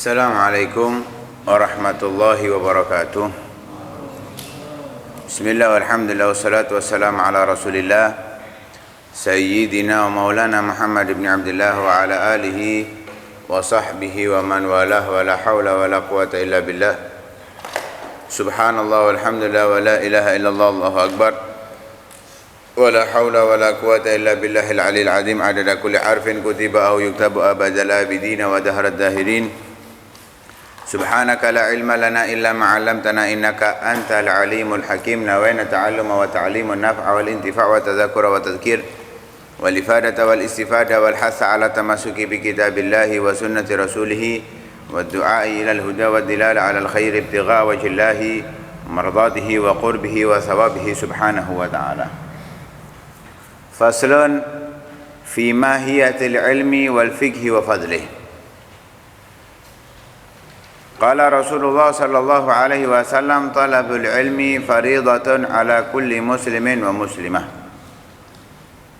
Assalamualaikum warahmatullahi wabarakatuh. Bismillah walhamdulillah wassalatu wassalamu ala rasulillah Sayyidina wa maulana Muhammad ibn Abdullah wa ala alihi wa sahbihi wa man walah wa la hawla wa la quwata illa billah. Subhanallah walhamdulillah wa la ilaha illallah Allahu akbar wa la hawla wa la quwata illa billahil aliyil azim adada kulli harfin kutiba aw yuktabu abadal abidina wa dahrad dahirin. Subhanaka la ilma lana illa ma 'allamtana innaka antal alimul hakim. Nawayna ta'alluma wa ta'limun naf'a wal intifa' wa tadhakkura wa tadhkir wal ifadata wal istifada wal hasa 'ala tamassuki bi kitabillahi wa sunnati rasulih wa du'a'i ila al huda wa dilala 'ala al khair ibtigha wajhillahi mardatihi wa qurbihi wa thawabihi subhanahu wa ta'ala. Faslun fi mahiyatil ilmi wal fiqhi wa fadlihi. Qala Rasulullah sallallahu alaihi wasallam talabul ilmi faridatun ala kulli muslimin wa muslimah.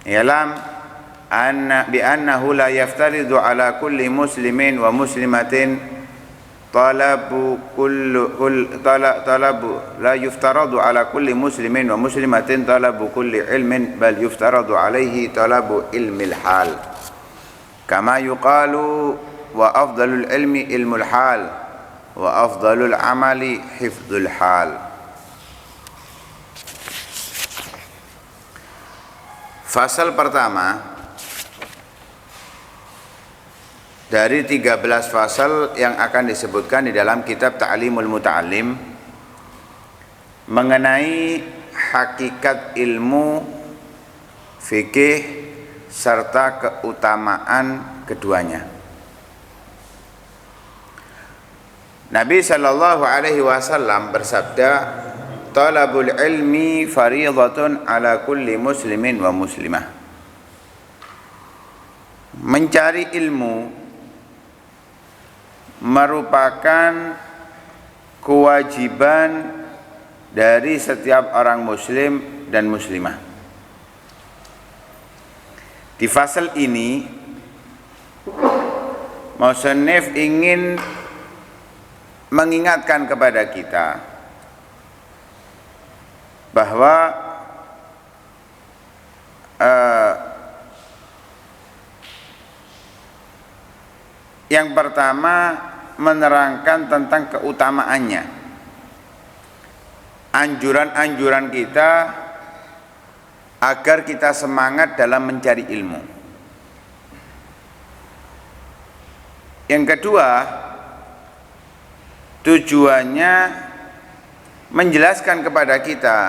I'lam bi annahu la yaftaridu ala kulli muslimin wa muslimatin talabu la yuftaradu ala kulli muslimin wa muslimatin talabu kulli ilmin bal yuftaradu alaihi talabu ilmil hal. Kama yuqalu wa afdalul ilmi ilmul hal wa afdalul amali hifdzul hal. Fasal pertama dari 13 fasal yang akan disebutkan di dalam kitab Ta'limul Muta'allim mengenai hakikat ilmu, fikih serta keutamaan keduanya. Nabi sallallahu alaihi wasallam bersabda, "Talabul ilmi fariidatun ala kulli muslimin wa muslimah." Mencari ilmu merupakan kewajiban dari setiap orang muslim dan muslimah. Di fasal ini musannif ingin mengingatkan kepada kita bahwa yang pertama menerangkan tentang keutamaannya, anjuran-anjuran kita agar kita semangat dalam mencari ilmu. Yang kedua, tujuannya menjelaskan kepada kita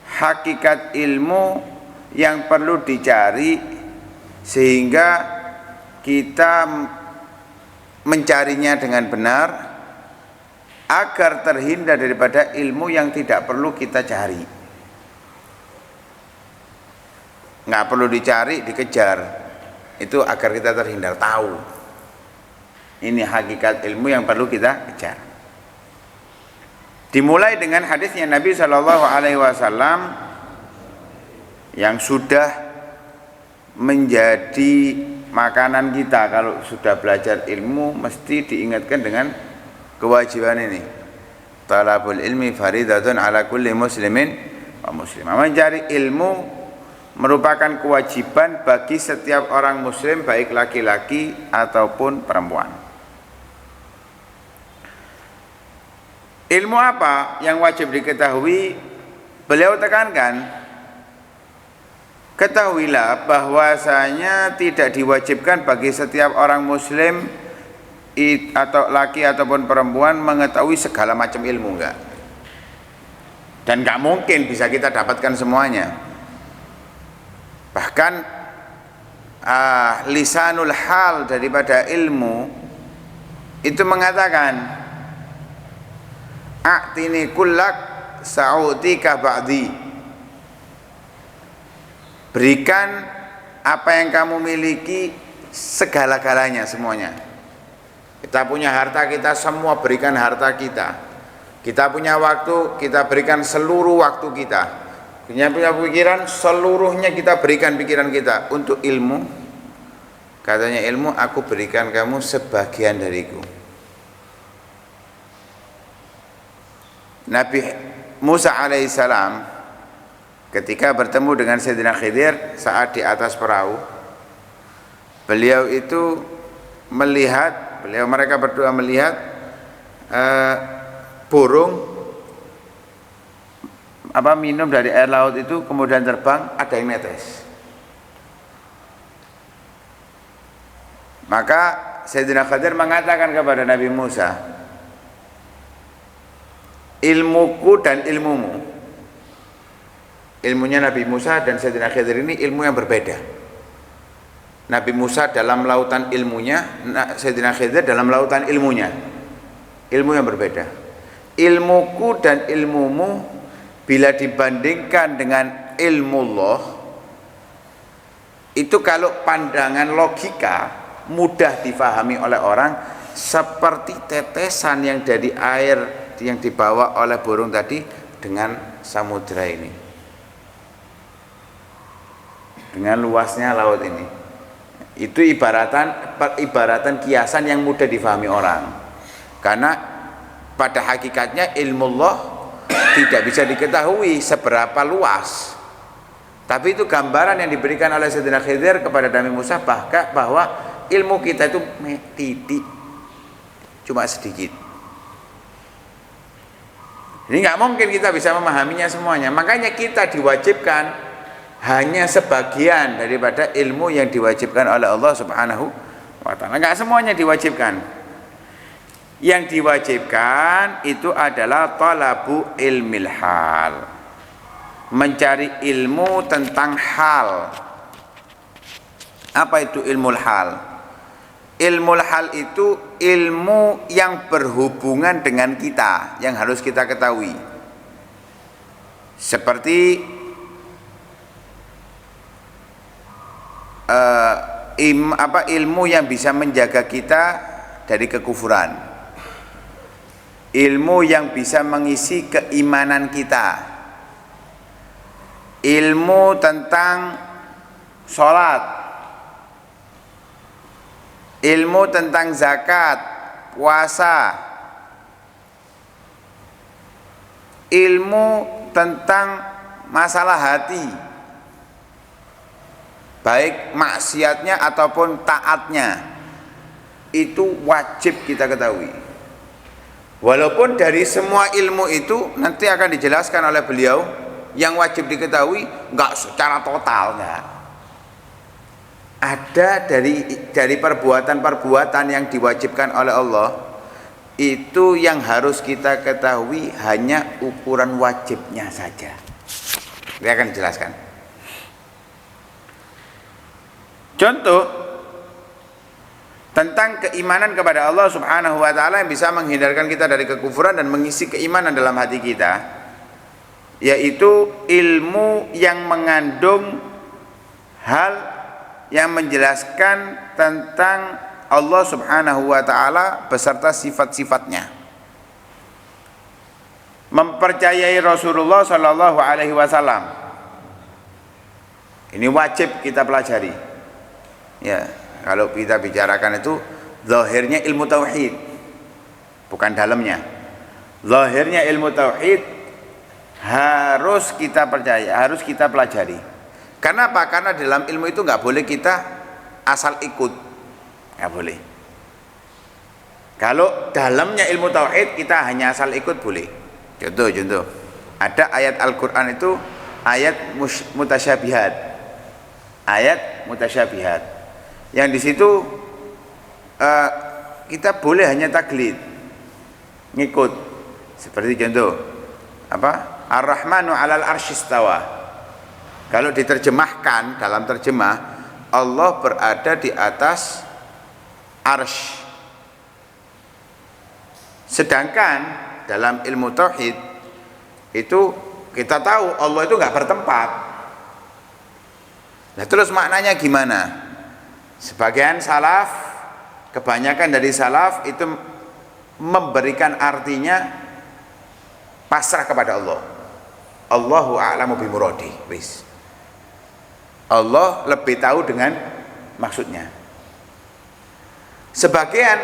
hakikat ilmu yang perlu dicari sehingga kita mencarinya dengan benar agar terhindar daripada ilmu yang tidak perlu kita cari. Nggak perlu dicari, dikejar. Itu agar kita terhindar, tahu. Ini hakikat ilmu yang perlu kita kejar. Dimulai dengan hadisnya Nabi sallallahu alaihi wasallam yang sudah menjadi makanan kita. Kalau sudah belajar ilmu mesti diingatkan dengan kewajiban ini. Talabul ilmi faridatun ala kulli muslimin wa muslimah. Mencari ilmu merupakan kewajiban bagi setiap orang muslim, baik laki-laki ataupun perempuan. Ilmu apa yang wajib diketahui? Beliau tekankan, ketahuilah bahwasanya tidak diwajibkan bagi setiap orang muslim atau laki ataupun perempuan mengetahui segala macam ilmu, enggak. Dan enggak mungkin bisa kita dapatkan semuanya. Bahkan lisanul hal daripada ilmu itu mengatakan, "A'tini kullak sa'utika ba'di." Berikan apa yang kamu miliki, segala-galanya, semuanya. Kita punya harta, kita semua berikan harta kita. Kita punya waktu, kita berikan seluruh waktu kita. Punya pikiran, seluruhnya kita berikan pikiran kita. Untuk ilmu, katanya ilmu, aku berikan kamu sebagian dariku. Nabi Musa alaihissalam ketika bertemu dengan Sayyidina Khidir saat di atas perahu, beliau itu melihat, mereka berdua melihat burung minum dari air laut itu, kemudian terbang, ada yang netes. Maka Sayyidina Khidir mengatakan kepada Nabi Musa, ilmuku dan ilmumu, ilmunya Nabi Musa dan Sayyidina Khidir ini ilmu yang berbeda. Nabi Musa dalam lautan ilmunya, Sayyidina Khidir dalam lautan ilmunya, ilmu yang berbeda. Ilmuku dan ilmumu bila dibandingkan dengan ilmu Allah, itu kalau pandangan logika mudah difahami oleh orang, seperti tetesan yang dari air yang dibawa oleh burung tadi dengan samudra ini, dengan luasnya laut ini. Itu ibaratan kiasan yang mudah difahami orang, karena pada hakikatnya ilmu Allah tidak bisa diketahui seberapa luas, tapi itu gambaran yang diberikan oleh Sayyidina Khidir kepada Nabi Musa bahwa ilmu kita itu titik, cuma sedikit. Ini nggak mungkin kita bisa memahaminya semuanya. Makanya kita diwajibkan hanya sebagian daripada ilmu yang diwajibkan oleh Allah Subhanahu wa Ta'ala. Nggak semuanya diwajibkan. Yang diwajibkan itu adalah talabu ilmil hal, mencari ilmu tentang hal. Apa itu ilmu hal? Ilmu hal itu ilmu yang berhubungan dengan kita, yang harus kita ketahui. Seperti ilmu yang bisa menjaga kita dari kekufuran, ilmu yang bisa mengisi keimanan kita, ilmu tentang sholat, ilmu tentang zakat, puasa, ilmu tentang masalah hati, baik maksiatnya ataupun taatnya, itu wajib kita ketahui. Walaupun dari semua ilmu itu nanti akan dijelaskan oleh beliau, yang wajib diketahui enggak secara total, enggak. Ada dari perbuatan-perbuatan yang diwajibkan oleh Allah, itu yang harus kita ketahui hanya ukuran wajibnya saja. Dia akan dijelaskan. Contoh tentang keimanan kepada Allah Subhanahu wa Ta'ala yang bisa menghindarkan kita dari kekufuran dan mengisi keimanan dalam hati kita, yaitu ilmu yang mengandung hal yang menjelaskan tentang Allah Subhanahu wa Ta'ala beserta sifat-sifatnya. Mempercayai Rasulullah Sallallahu Alaihi Wasallam, ini wajib kita pelajari. Ya, kalau kita bicarakan itu zahirnya ilmu tauhid, bukan dalamnya. Zahirnya ilmu tauhid harus kita percaya, harus kita pelajari. Karena apa? Karena dalam ilmu itu nggak boleh kita asal ikut, nggak boleh. Kalau dalamnya ilmu tauhid kita hanya asal ikut boleh. Contoh, ada ayat Al-Quran itu ayat mutasyabihat, ayat mutasyabihat. Yang di situ kita boleh hanya taklid, ngikut. Seperti contoh apa? Ar-Rahmanu 'alal arsyistawa. Kalau diterjemahkan dalam terjemah, Allah berada di atas arsy. Sedangkan dalam ilmu tauhid itu kita tahu Allah itu nggak bertempat. Nah, terus maknanya gimana? Sebagian salaf, kebanyakan dari salaf itu memberikan artinya pasrah kepada Allah. Allahu a'lamu bimuradi. Wis. Allah lebih tahu dengan maksudnya. Sebagian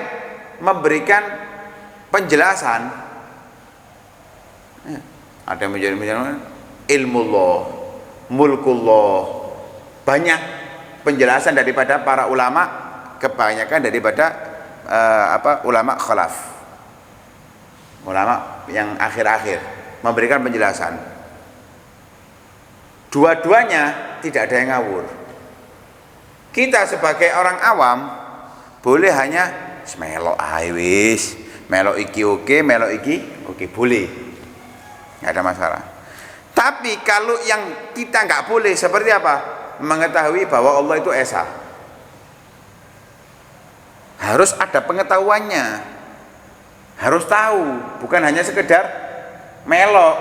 memberikan penjelasan Ada yang menjadi ilmullah, mulkullah. Banyak penjelasan daripada para ulama, kebanyakan daripada ulama khalaf, ulama yang akhir-akhir memberikan penjelasan. Dua-duanya tidak ada yang ngawur. Kita sebagai orang awam boleh hanya melok ae wis, melok iki oke, melok iki oke, boleh, nggak ada masalah. Tapi kalau yang kita nggak boleh seperti apa? Mengetahui bahwa Allah itu esa, harus ada pengetahuannya, harus tahu, bukan hanya sekedar melok.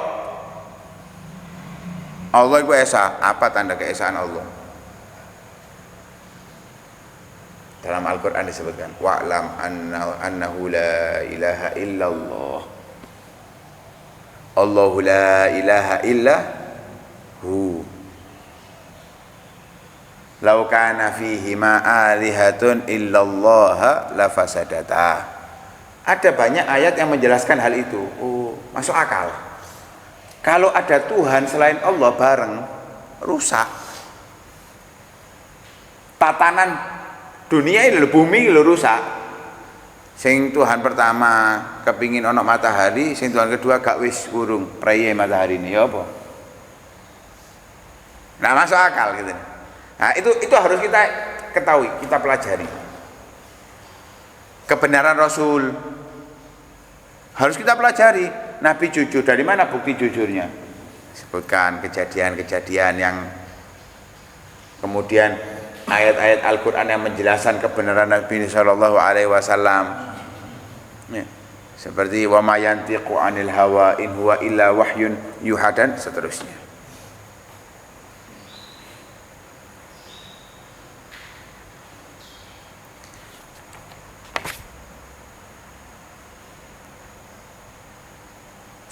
Allah itu esa, apa tanda keesaan Allah? Dalam Al-Quran disebutkan wa'lam annahu la ilaha illallah, Allahu la ilaha illahu, law kana fihi ma alihatun illallah lafasadata. Ada banyak ayat yang menjelaskan hal itu. Oh, masuk akal. Kalau ada Tuhan selain Allah bareng, rusak tatanan dunia ini, bumi ini rusak. Sing Tuhan pertama kepingin ono matahari, sing Tuhan kedua gak wis urung raya matahari ini, ya apa? Nah, masuk akal gitu. Nah, itu harus kita ketahui, kita pelajari. Kebenaran Rasul harus kita pelajari. Nabi jujur, dari mana bukti jujurnya? Sebutkan kejadian-kejadian yang kemudian ayat-ayat Al-Quran yang menjelaskan kebenaran Nabi Sallallahu Alaihi Wasallam. Ya. Seperti wa ma yantiqu anil hawa in huwa illa wahyun yuha dan seterusnya.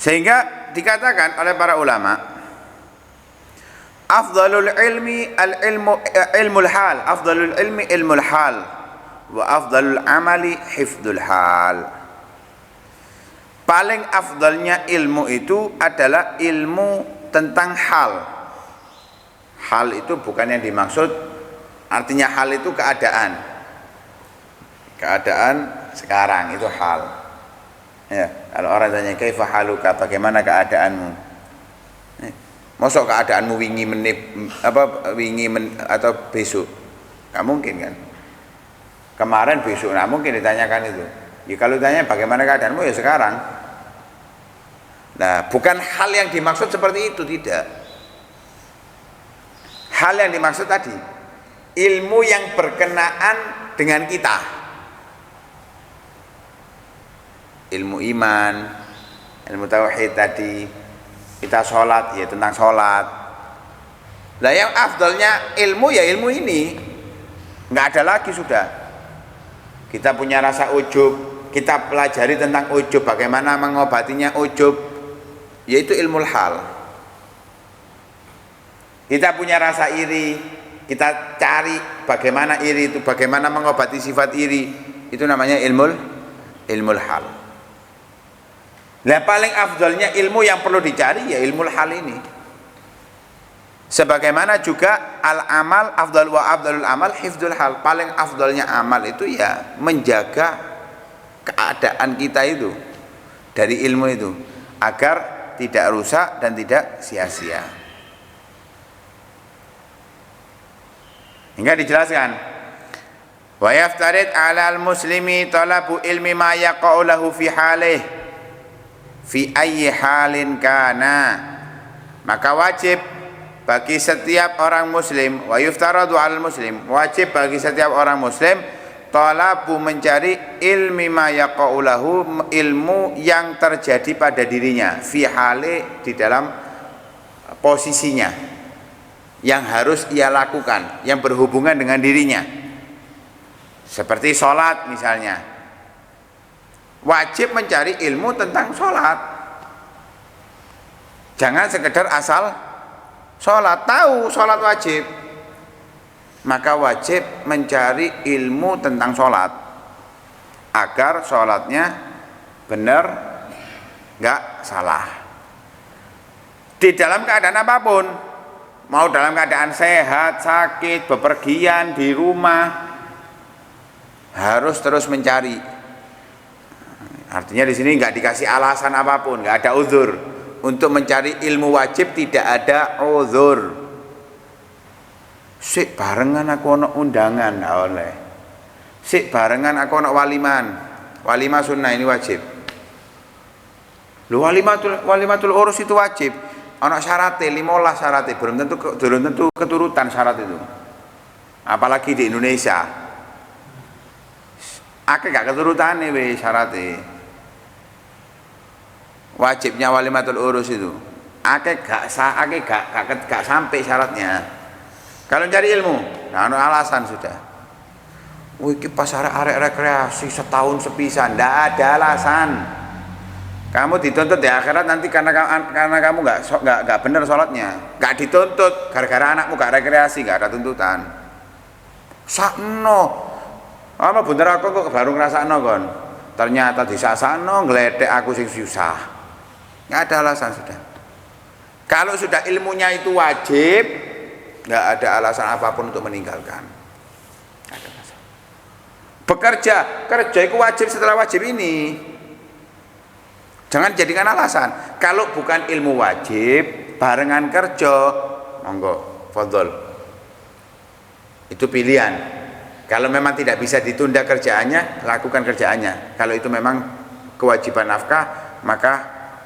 Sehingga dikatakan oleh para ulama, afdalul ilmi ilmul hal, afdalul ilmi ilmul hal, wa afdalul amali hifdul hal. Paling afdalnya ilmu itu adalah ilmu tentang hal. Hal itu bukan yang dimaksud, artinya hal itu keadaan. Keadaan sekarang itu hal. Ya, kalau orang tanya kaifa haluka, bagaimana keadaanmu? Mosok keadaanmu wingi atau besok? Nggak mungkin kan? Kemarin besok, nggak mungkin ditanyakan itu. Ya, kalau ditanya bagaimana keadaanmu ya sekarang. Nah, bukan hal yang dimaksud seperti itu, tidak. Hal yang dimaksud tadi ilmu yang berkenaan dengan kita. Ilmu iman, ilmu tauhid tadi, kita sholat ya tentang sholat. Nah, yang afdalnya ilmu ya ilmu ini, nggak ada lagi sudah. Kita punya rasa ujub, kita pelajari tentang ujub, bagaimana mengobatinya ujub, yaitu ilmu hal. Kita punya rasa iri, kita cari bagaimana iri itu, bagaimana mengobati sifat iri, itu namanya ilmu hal. Nah, paling afdalnya ilmu yang perlu dicari ya ilmu hal ini. Sebagaimana juga al-amal afdal wa afdalul amal hifdzul hal. Paling afdalnya amal itu ya menjaga keadaan kita itu dari ilmu itu agar tidak rusak dan tidak sia-sia. Hingga dijelaskan wa yaftarid 'alal muslimi talabu ilmi ma yaqa'u lahu fi halih fi ayyi halin kana. Maka wajib bagi setiap orang muslim, wa yuftaradu 'alal muslim, wajib bagi setiap orang muslim talabu mencari ilmi ma yaqa'u lahu, ilmu yang terjadi pada dirinya, fi hali di dalam posisinya yang harus ia lakukan, yang berhubungan dengan dirinya. Seperti sholat misalnya, wajib mencari ilmu tentang sholat. Jangan sekedar asal sholat, tahu sholat wajib, maka wajib mencari ilmu tentang sholat agar sholatnya benar, nggak salah. di dalam keadaan apapun, mau dalam keadaan sehat, sakit, bepergian, di rumah, harus terus mencari. Artinya di sini nggak dikasih alasan apapun, nggak ada uzur. Untuk mencari ilmu wajib tidak ada uzur. Sik barengan aku ono undangan, nggak oleh. Sik barengan aku ono waliman. Walimah sunnah ini wajib. Lu walimatul urus itu wajib. Ono syaratnya 15 syaratnya, belum tentu keturutan syarat itu. Apalagi di Indonesia. Akeh gak keturutane we syaratnya. Wajibnya walimatul urus itu. Akeh gak sampai syaratnya. Kalau cari ilmu, nah ono alasan sudah. Wih, pas arek rekreasi setahun sepisan, ndak ada alasan. Kamu dituntut di akhirat nanti karena kamu nggak benar sholatnya, nggak dituntut gara-gara anakmu gak rekreasi, nggak ada tuntutan. Sakno, apa bener aku kok baru ngerasakno kon? Ternyata disasakno ngledek aku sing susah. Nggak ada alasan sudah. Kalau sudah ilmunya itu wajib, nggak ada alasan apapun untuk meninggalkan. Nggak ada alasan. Kerja itu wajib setelah wajib ini. Jangan jadikan alasan. Kalau bukan ilmu wajib, barengan kerja, monggo, fadhol. Itu pilihan. Kalau memang tidak bisa ditunda kerjaannya, lakukan kerjaannya. Kalau itu memang kewajiban nafkah, maka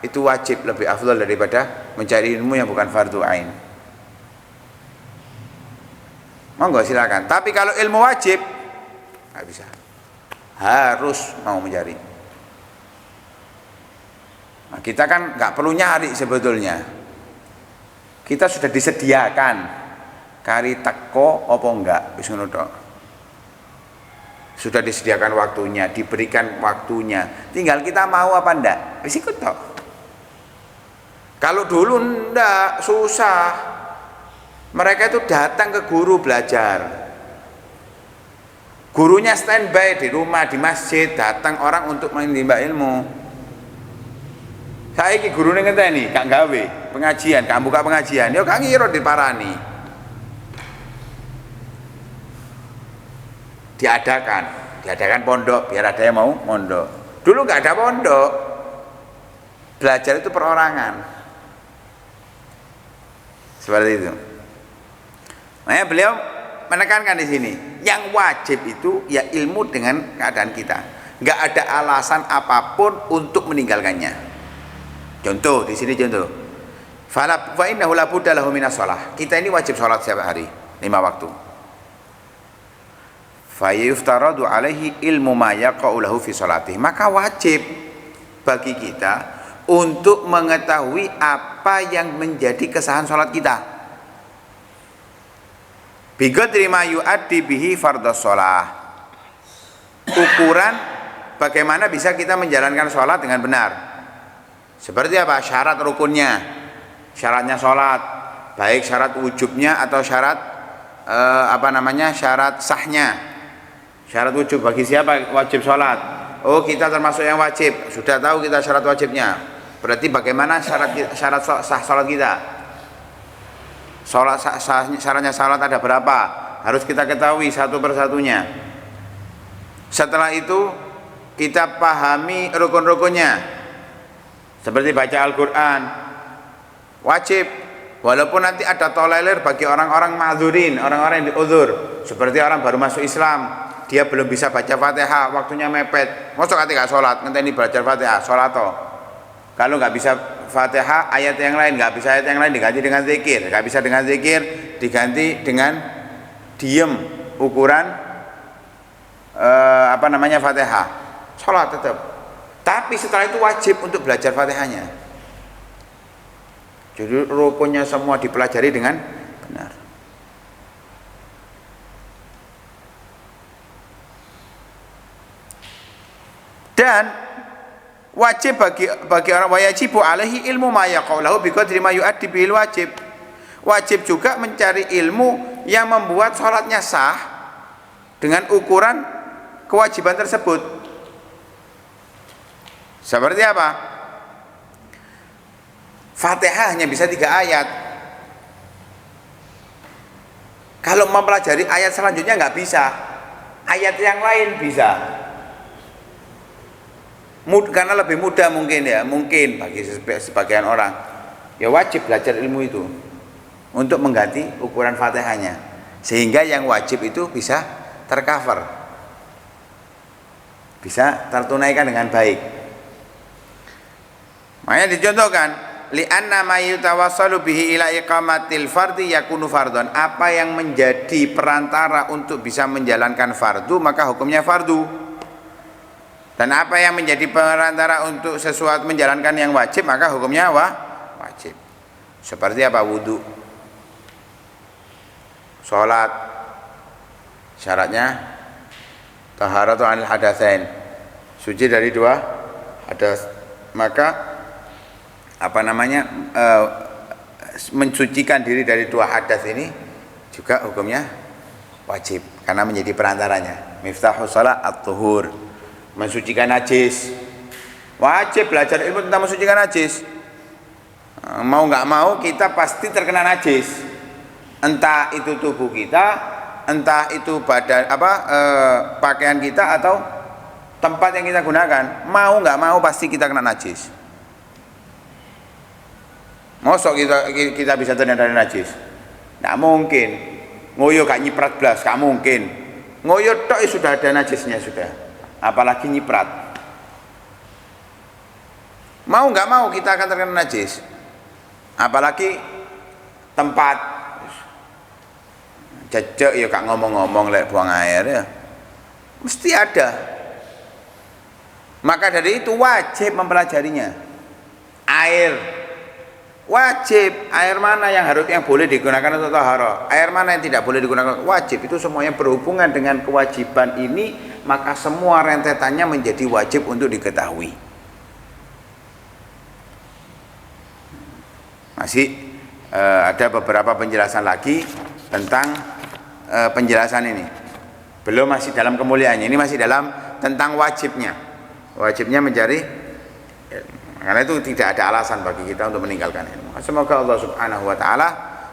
itu wajib, lebih afdal daripada mencari ilmu yang bukan fardu ain. Monggo silakan. Tapi kalau ilmu wajib, nggak bisa. Harus mau mencari. Nah, kita kan nggak perlu nyari sebetulnya. Kita sudah disediakan kari teko apa enggak, wis ngono tok. Sudah disediakan waktunya, diberikan waktunya. Tinggal kita mau apa enggak, wis ikut tok. Kalau dulu enggak, susah. Mereka itu datang ke guru belajar. Gurunya standby di rumah, di masjid, datang orang untuk menimba ilmu. Saiki gurune ngenteni, gak gawe pengajian, gak buka pengajian, yo gak ngira diparani. Diadakan pondok biar ada yang mau mondok. Dulu gak ada pondok. Belajar itu perorangan. Seperti itu. Makanya beliau menekankan di sini, yang wajib itu ya ilmu dengan keadaan kita. Gak ada alasan apapun untuk meninggalkannya. Contoh di sini contoh. Fa innahu la budda lahu minas shalah. Kita ini wajib sholat setiap hari 5 waktu. Fa yuftaradu alaihi ilmu ma yaqa'u lahu fi sholatihi. Maka wajib bagi kita untuk mengetahui apa yang menjadi kesahan sholat kita. Bi qadri ma yu'addi bihi fardhus shalah. Ukuran bagaimana bisa kita menjalankan sholat dengan benar. Seperti apa? Syarat rukunnya, syaratnya sholat, baik syarat wujubnya atau syarat syarat sahnya. Syarat wujub bagi siapa wajib sholat? Oh, kita termasuk yang wajib, sudah tahu kita syarat wajibnya. Berarti bagaimana syarat sah sholat kita? Syaratnya sholat ada berapa? Harus kita ketahui satu persatunya. Setelah itu kita pahami rukun-rukunnya. Seperti baca Al-Quran wajib, walaupun nanti ada tolerir bagi orang-orang ma'dzurin, orang-orang yang diuzur, seperti orang baru masuk Islam, dia belum bisa baca Fatihah, waktunya mepet, mosok ati gak sholat, ngenteni baca Fatihah, sholat toh. Kalau nggak bisa Fatihah, ayat yang lain, nggak bisa ayat yang lain diganti dengan zikir, nggak bisa dengan zikir diganti dengan diem, ukuran Fatihah, sholat tetap. Tapi setelah itu wajib untuk belajar Fatihahnya. Jadi rukunnya semua dipelajari dengan benar. Dan wajib bagi orang wajibu alaihi ilmu ma yaqaulahu bi qadri ma yuaddi bil wajib. Wajib juga mencari ilmu yang membuat sholatnya sah dengan ukuran kewajiban tersebut. Seperti apa? Fatihah hanya bisa 3 ayat. Kalau mempelajari ayat selanjutnya nggak bisa. Ayat yang lain bisa. Karena lebih mudah mungkin ya, mungkin bagi sebagian orang. Ya wajib belajar ilmu itu untuk mengganti ukuran Fatihahnya. Sehingga yang wajib itu bisa tercover. Bisa tertunaikan dengan baik. Makanya dicontohkan li'anna ma yutawassalu bihi ila iqamatil fardhi yakunu fardhon. Apa yang menjadi perantara untuk bisa menjalankan fardu maka hukumnya fardu. Dan apa yang menjadi perantara untuk sesuatu menjalankan yang wajib maka hukumnya wajib. Seperti apa? Wudu, sholat, syaratnya taharatu anil hadatsain, suci dari 2 hadas. Maka mensucikan diri dari 2 hadas ini juga hukumnya wajib karena menjadi perantaranya. Miftahus shalah at-tuhur, mensucikan najis. Wajib belajar ilmu tentang mensucikan najis. Mau nggak mau kita pasti terkena najis. Entah itu tubuh kita, entah itu badan pakaian kita atau tempat yang kita gunakan. Mau nggak mau pasti kita kena najis. Mosok kita bisa terkena dari najis? Nggak mungkin. Ngoyo gak nyiprat blas, gak mungkin. Ngoyo tok sudah ada najisnya sudah. Apalagi nyiprat. Mau nggak mau kita akan terkena najis. Apalagi tempat jejak ya gak ngomong-ngomong lek buang air ya. Mesti ada. Maka dari itu wajib mempelajarinya. Air wajib. Air mana yang boleh digunakan untuk taharah, air mana yang tidak boleh digunakan, wajib. Itu semuanya berhubungan dengan kewajiban ini, maka semua rentetannya menjadi wajib untuk diketahui. Masih ada beberapa penjelasan lagi tentang penjelasan ini. Belum, masih dalam kemuliaannya. Ini masih dalam tentang wajibnya. Wajibnya mencari. Karena itu tidak ada alasan bagi kita untuk meninggalkan ilmu. Semoga Allah Subhanahu wa taala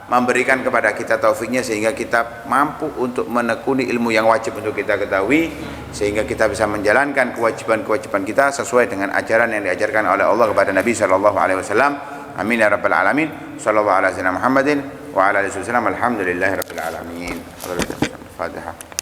memberikan kepada kita taufiknya sehingga kita mampu untuk menekuni ilmu yang wajib untuk kita ketahui, sehingga kita bisa menjalankan kewajiban-kewajiban kita sesuai dengan ajaran yang diajarkan oleh Allah kepada Nabi sallallahu alaihi wasallam. Amin ya rabbal alamin. Sallallahu alaihi wasallam Muhammadin wa ala alihi wasallam. Alhamdulillahirabbil alamin. Fatihah.